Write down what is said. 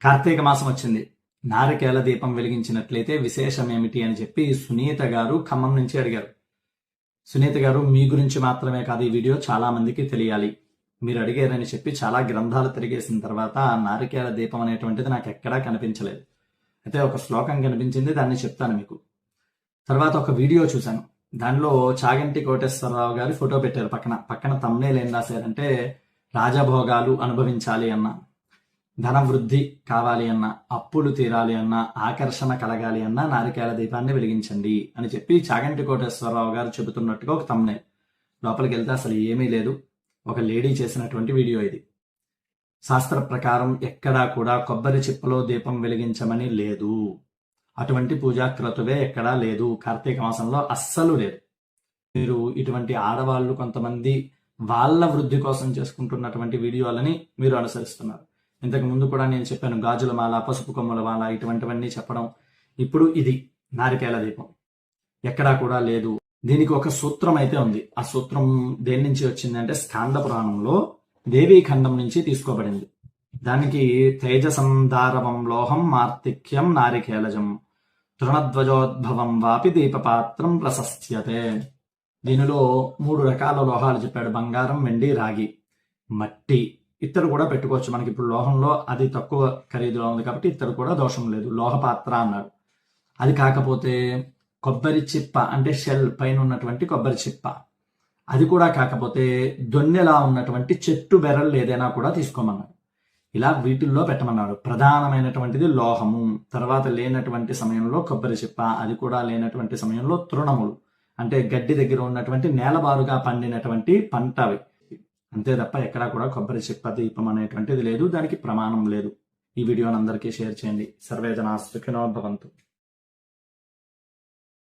కార్తీక మాసం వచ్చింది. నారికేల దీపం వెలిగించినట్లయితే విశేషం ఏమిటి అని చెప్పి సునీత గారు ఖమ్మం నుంచి అడిగారు. సునీత గారు, మీ గురించి మాత్రమే కాదు ఈ వీడియో చాలా మందికి తెలియాలి. మీరు అడిగారని చెప్పి చాలా గ్రంథాలు తిరిగేసిన తర్వాత నారికేల దీపం అనేటువంటిది నాకు ఎక్కడా కనిపించలేదు. అయితే ఒక శ్లోకం కనిపించింది, దాన్ని చెప్తాను మీకు. తర్వాత ఒక వీడియో చూశాను. దానిలో చాగంటి కోటేశ్వరరావు గారి ఫోటో పెట్టారు. పక్కన తమ్నేల్ ఏం రాశారంటే, రాజభోగాలు అనుభవించాలి అన్న, ధన వృద్ధి కావాలి అన్న, అప్పులు తీరాలి అన్న, ఆకర్షణ కలగాలి అన్న నారికేల దీపాన్ని వెలిగించండి అని చెప్పి చాగంటి కోటేశ్వరరావు గారు చెబుతున్నట్టుగా ఒక తమ్నేల్. లోపలికి వెళ్తే అసలు ఏమీ లేదు. ఒక లేడీ చేసినటువంటి వీడియో ఇది. శాస్త్ర ప్రకారం ఎక్కడా కూడా కొబ్బరి చిప్పలో దీపం వెలిగించమని లేదు. అటువంటి పూజాక్రతువే ఎక్కడా లేదు. కార్తీక మాసంలో అస్సలు లేదు. మీరు ఇటువంటి ఆడవాళ్ళు కొంతమంది వాళ్ళ వృద్ధి కోసం చేసుకుంటున్నటువంటి వీడియోలని మీరు అనుసరిస్తున్నారు. ఇంతకు ముందు కూడా నేను చెప్పాను, గాజుల మాల, పసుపు కొమ్మల మాల, ఇటువంటివన్నీ చెప్పడం. ఇప్పుడు ఇది నారికేల దీపం ఎక్కడా కూడా లేదు. దీనికి ఒక సూత్రం అయితే ఉంది. ఆ సూత్రం దేని నుంచి వచ్చిందంటే స్కాంద పురాణంలో దేవీ ఖండం నుంచి తీసుకోబడింది. దానికి తేజసంధారవం లోహం మార్తిక్యం నారికేలజం తృణధ్వజోద్భవం వాపి దీపపాత్రం ప్రశస్త్యతే. దీనిలో 3 రకాల లోహాలు చెప్పాడు: బంగారం, వెండి, రాగి, మట్టి. ఇత్తడి కూడా పెట్టుకోవచ్చు. మనకి ఇప్పుడు లోహంలో అది తక్కువ ఖరీదులో ఉంది కాబట్టి ఇత్తడి కూడా దోషం లేదు. లోహపాత్ర అన్నాడు. అది కాకపోతే కొబ్బరి చిప్ప, అంటే షెల్ పైన ఉన్నటువంటి కొబ్బరి చిప్ప, అది కూడా కాకపోతే దొన్నెలా ఉన్నటువంటి చెట్టు బెరళ్ళు ఏదైనా కూడా తీసుకోమన్నాడు. ఇలా వీటిల్లో పెట్టమన్నాడు. ప్రధానమైనటువంటిది లోహము, తర్వాత లేనటువంటి సమయంలో కొబ్బరి చిప్ప, అది కూడా లేనటువంటి సమయంలో తృణములు, అంటే గడ్డి దగ్గర ఉన్నటువంటి నేలబారుగా పండినటువంటి పంటవి. అంతే తప్ప ఎక్కడా కూడా కొబ్బరి చిప్ప దీపం అనేటువంటిది లేదు. దానికి ప్రమాణం లేదు. ఈ వీడియోని అందరికీ షేర్ చేయండి. సర్వే జనా సుఖినో భవంతు.